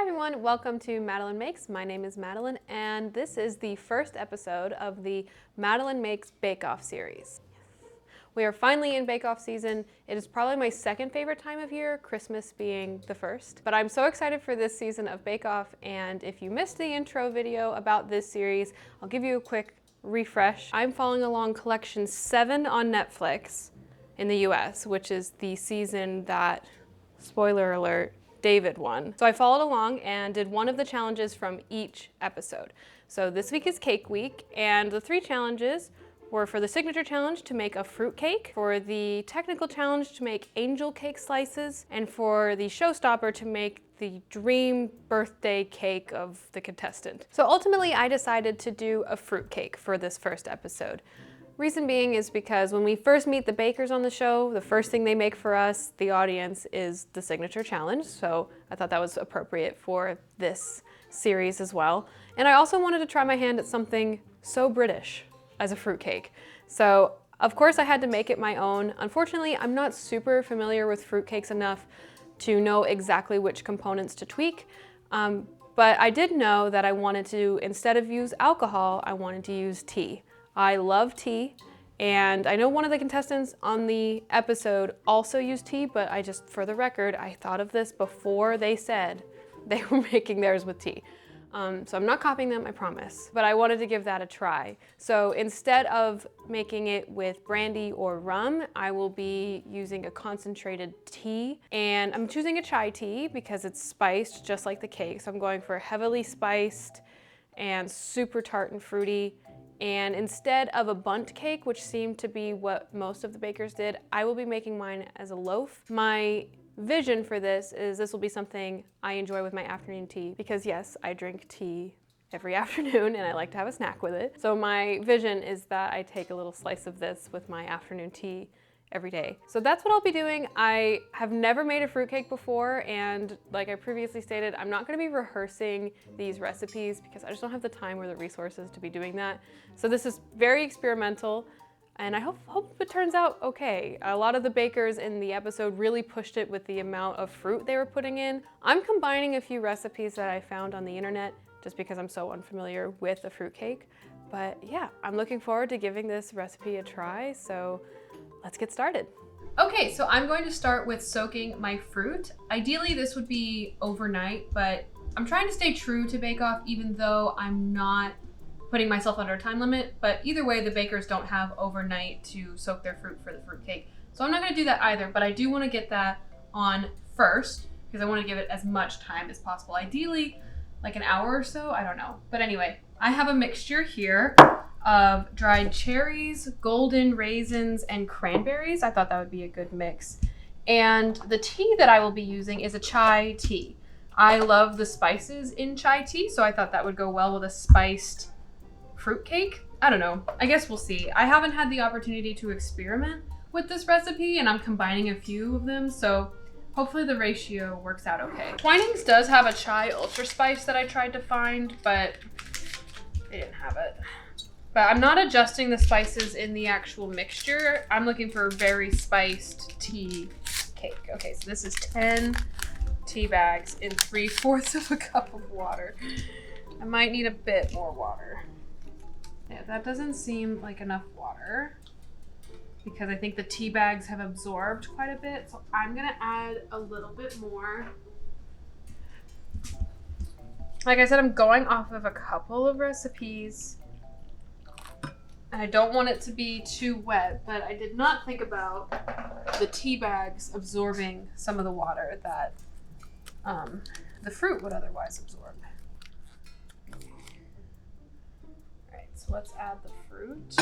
everyone, welcome to Madeline Makes. My name is Madeline, and this is the first episode of the Madeline Makes Bake Off series. We are finally in Bake Off season. It is probably my second favorite time of year, Christmas being the first. But I'm so excited for this season of Bake Off, and if you missed the intro video about this series, I'll give you a quick refresh. I'm following along collection 7 on Netflix in the US, which is the season that, spoiler alert, David won. So I followed along and did one of the challenges from each episode. So this week is Cake Week, and the 3 challenges were for the signature challenge to make a fruit cake, for the technical challenge to make angel cake slices, and for the showstopper to make the dream birthday cake of the contestant. So ultimately I decided to do a fruit cake for this first episode. Reason being is because when we first meet the bakers on the show, the first thing they make for us, the audience, is the signature challenge. So I thought that was appropriate for this series as well. And I also wanted to try my hand at something so British as a fruitcake. So of course I had to make it my own. Unfortunately, I'm not super familiar with fruitcakes enough to know exactly which components to tweak. But I did know that I wanted to, instead of use alcohol, I wanted to use tea. I love tea, and I know one of the contestants on the episode also used tea, but for the record, I thought of this before they said they were making theirs with tea. So I'm not copying them, I promise, but I wanted to give that a try. So instead of making it with brandy or rum, I will be using a concentrated tea, and I'm choosing a chai tea because it's spiced just like the cake. So I'm going for heavily spiced and super tart and fruity. And instead of a bundt cake, which seemed to be what most of the bakers did, I will be making mine as a loaf. My vision for this is this will be something I enjoy with my afternoon tea, because yes, I drink tea every afternoon and I like to have a snack with it. So my vision is that I take a little slice of this with my afternoon tea every day. So that's what I'll be doing. I have never made a fruitcake before, and like I previously stated, I'm not gonna be rehearsing these recipes because I just don't have the time or the resources to be doing that. So this is very experimental, and I hope it turns out okay. A lot of the bakers in the episode really pushed it with the amount of fruit they were putting in. I'm combining a few recipes that I found on the internet just because I'm so unfamiliar with a fruitcake. But yeah, I'm looking forward to giving this recipe a try, so let's get started. Okay, so I'm going to start with soaking my fruit. Ideally, this would be overnight, but I'm trying to stay true to Bake Off even though I'm not putting myself under a time limit. But either way, the bakers don't have overnight to soak their fruit for the fruit cake. So I'm not gonna do that either, but I do wanna get that on first because I wanna give it as much time as possible. Ideally, like an hour or so, I don't know. But anyway, I have a mixture here of dried cherries, golden raisins, and cranberries. I thought that would be a good mix. And the tea that I will be using is a chai tea. I love the spices in chai tea, so I thought that would go well with a spiced fruitcake. I don't know, I guess we'll see. I haven't had the opportunity to experiment with this recipe, and I'm combining a few of them, so hopefully the ratio works out okay. Twinings does have a chai ultra spice that I tried to find, but they didn't have it. But I'm not adjusting the spices in the actual mixture. I'm looking for a very spiced tea cake. Okay, so this is 10 tea bags in 3/4 of a cup of water. I might need a bit more water. Yeah, that doesn't seem like enough water because I think the tea bags have absorbed quite a bit. So I'm gonna add a little bit more. Like I said, I'm going off of a couple of recipes. And I don't want it to be too wet, but I did not think about the tea bags absorbing some of the water that the fruit would otherwise absorb. All right, so let's add the fruit.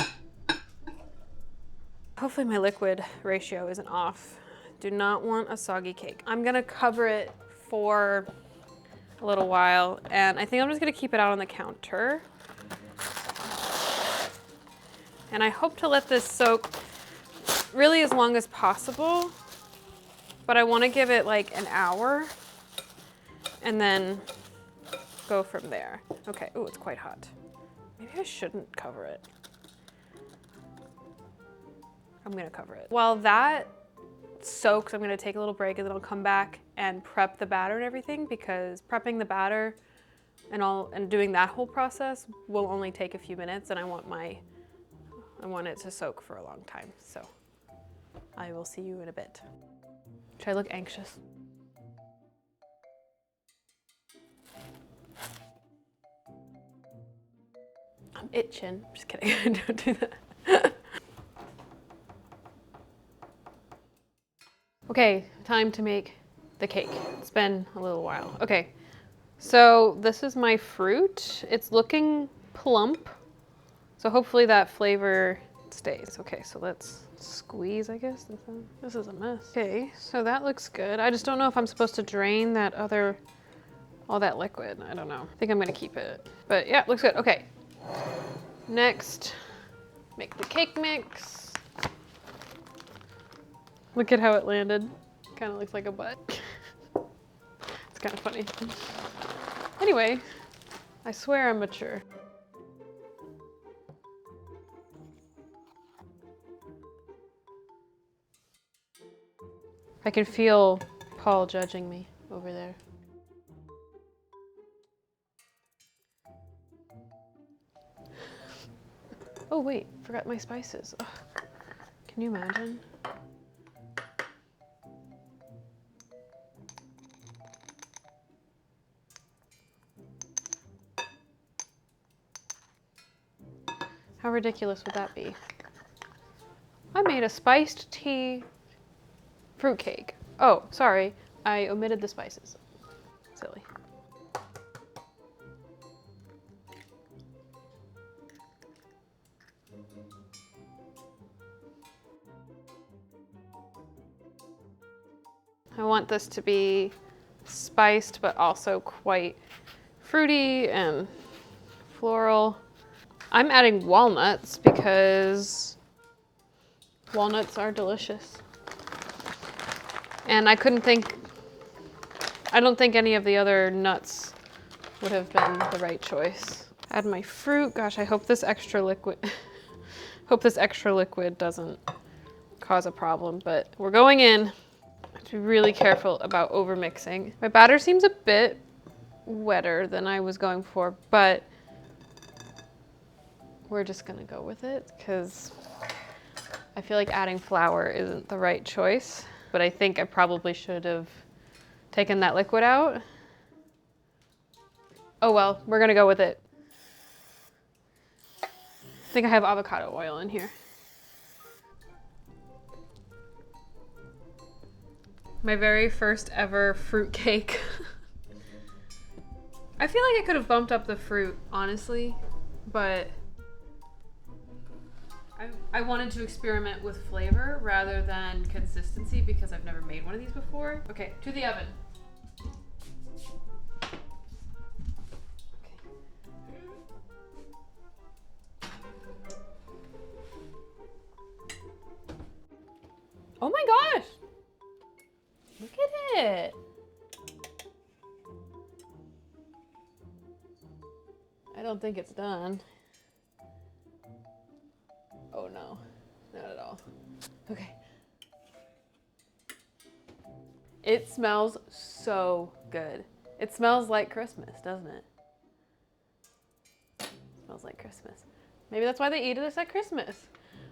Hopefully my liquid ratio isn't off. Do not want a soggy cake. I'm gonna cover it for a little while, and I think I'm just gonna keep it out on the counter. And I hope to let this soak really as long as possible, but I want to give it like an hour and then go from there. Okay, ooh, it's quite hot. Maybe I shouldn't cover it. I'm gonna cover it. While that soaks, I'm gonna take a little break and then I'll come back and prep the batter and everything, because prepping the batter and doing that whole process will only take a few minutes, and I want it to soak for a long time. So I will see you in a bit. Should I look anxious? I'm itching. Just kidding. Don't do that. Okay, time to make the cake. It's been a little while. Okay, so this is my fruit. It's looking plump, so hopefully that flavor stays. Okay, so let's squeeze, I guess. This is a mess. Okay, so that looks good. I just don't know if I'm supposed to drain that all that liquid. I don't know. I think I'm gonna keep it. But yeah, looks good. Okay. Next, make the cake mix. Look at how it landed. Kind of looks like a butt. It's kind of funny. Anyway, I swear I'm mature. I can feel Paul judging me over there. Oh wait, forgot my spices. Ugh. Can you imagine? How ridiculous would that be? I made a spiced tea fruitcake. Oh, sorry, I omitted the spices. Silly. I want this to be spiced, but also quite fruity and floral. I'm adding walnuts because walnuts are delicious. And I don't think any of the other nuts would have been the right choice. Add my fruit. Gosh, I hope this extra liquid doesn't cause a problem, but we're going in. I have to be really careful about over mixing. My batter seems a bit wetter than I was going for, but we're just gonna go with it because I feel like adding flour isn't the right choice, but I think I probably should have taken that liquid out. Oh well, we're gonna go with it. I think I have avocado oil in here. My very first ever fruit cake. I feel like I could have bumped up the fruit, honestly, but I wanted to experiment with flavor rather than consistency because I've never made one of these before. Okay, to the oven. Oh my gosh! Look at it! I don't think it's done. Oh no, not at all. Okay. It smells so good. It smells like Christmas, doesn't it? It smells like Christmas. Maybe that's why they eat this at Christmas.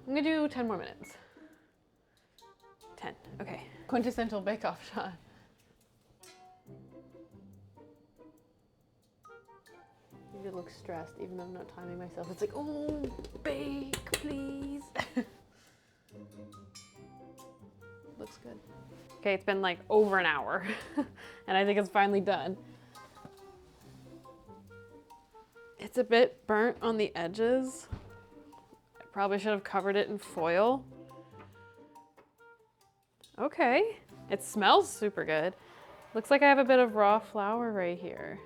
I'm gonna do 10 more minutes. 10, okay. Quintessential bake-off shot. I need to look stressed even though I'm not timing myself. It's like, oh, bake, please. Looks good. Okay, it's been like over an hour and I think it's finally done. It's a bit burnt on the edges. I probably should have covered it in foil. Okay, it smells super good. Looks like I have a bit of raw flour right here.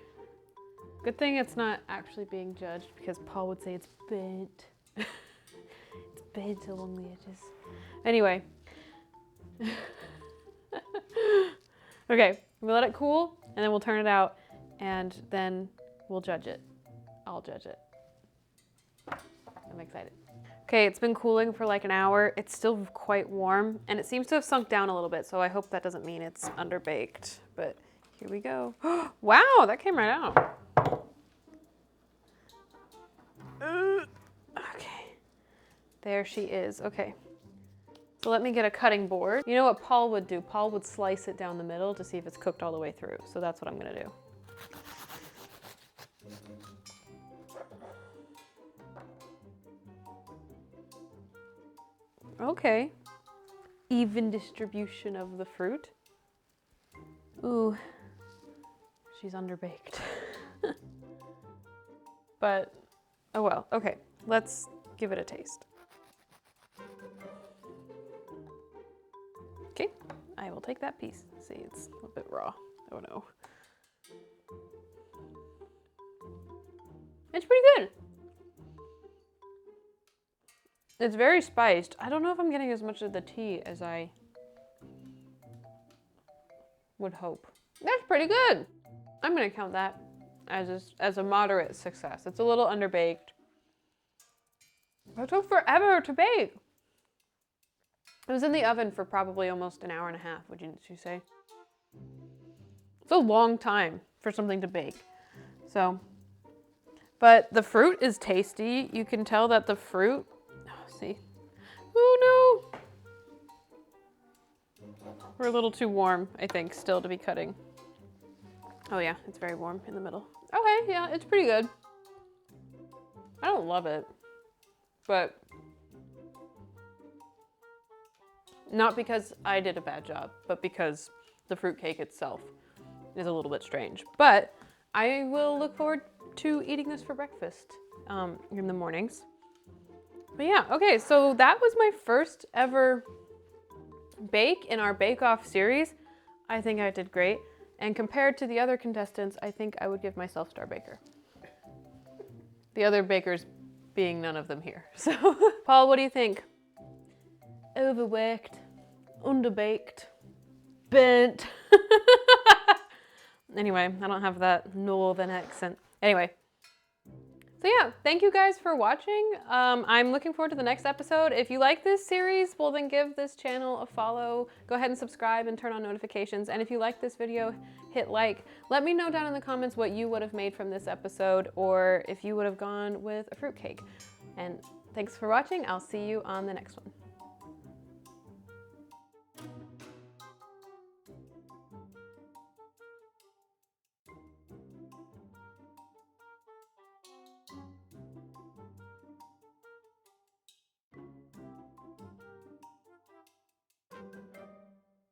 Good thing it's not actually being judged because Paul would say it's bent. It's bent along the edges. Anyway. Okay, we'll let it cool and then we'll turn it out and then we'll judge it. I'll judge it. I'm excited. Okay, it's been cooling for like an hour. It's still quite warm and it seems to have sunk down a little bit, so I hope that doesn't mean it's underbaked, but here we go. Wow, that came right out. Okay, there she is. Okay, so let me get a cutting board. You know what Paul would do? Paul would slice it down the middle to see if it's cooked all the way through, so that's what I'm gonna do. Okay. Even distribution of the fruit. Ooh, she's underbaked. But, oh well, okay. Let's give it a taste. Okay, I will take that piece. See, it's a bit raw. Oh no. It's pretty good. It's very spiced. I don't know if I'm getting as much of the tea as I would hope. That's pretty good. I'm gonna count that as a moderate success. It's a little underbaked. It took forever to bake. It was in the oven for probably almost an hour and a half, would you say? It's a long time for something to bake. So, but the fruit is tasty. You can tell that the fruit, see? Oh no! We're a little too warm, I think, still to be cutting. Oh yeah, it's very warm in the middle. Okay, yeah, it's pretty good. I don't love it, but not because I did a bad job, but because the fruitcake itself is a little bit strange. But I will look forward to eating this for breakfast in the mornings. But yeah, okay, so that was my first ever bake in our Bake Off series. I think I did great. And compared to the other contestants, I think I would give myself Star Baker. The other bakers being none of them here. So, Paul, what do you think? Overworked, underbaked, burnt. Anyway, I don't have that northern accent. Anyway. So yeah, thank you guys for watching. I'm looking forward to the next episode. If you like this series, well then give this channel a follow. Go ahead and subscribe and turn on notifications. And if you like this video, hit like. Let me know down in the comments what you would have made from this episode or if you would have gone with a fruitcake. And thanks for watching. I'll see you on the next one.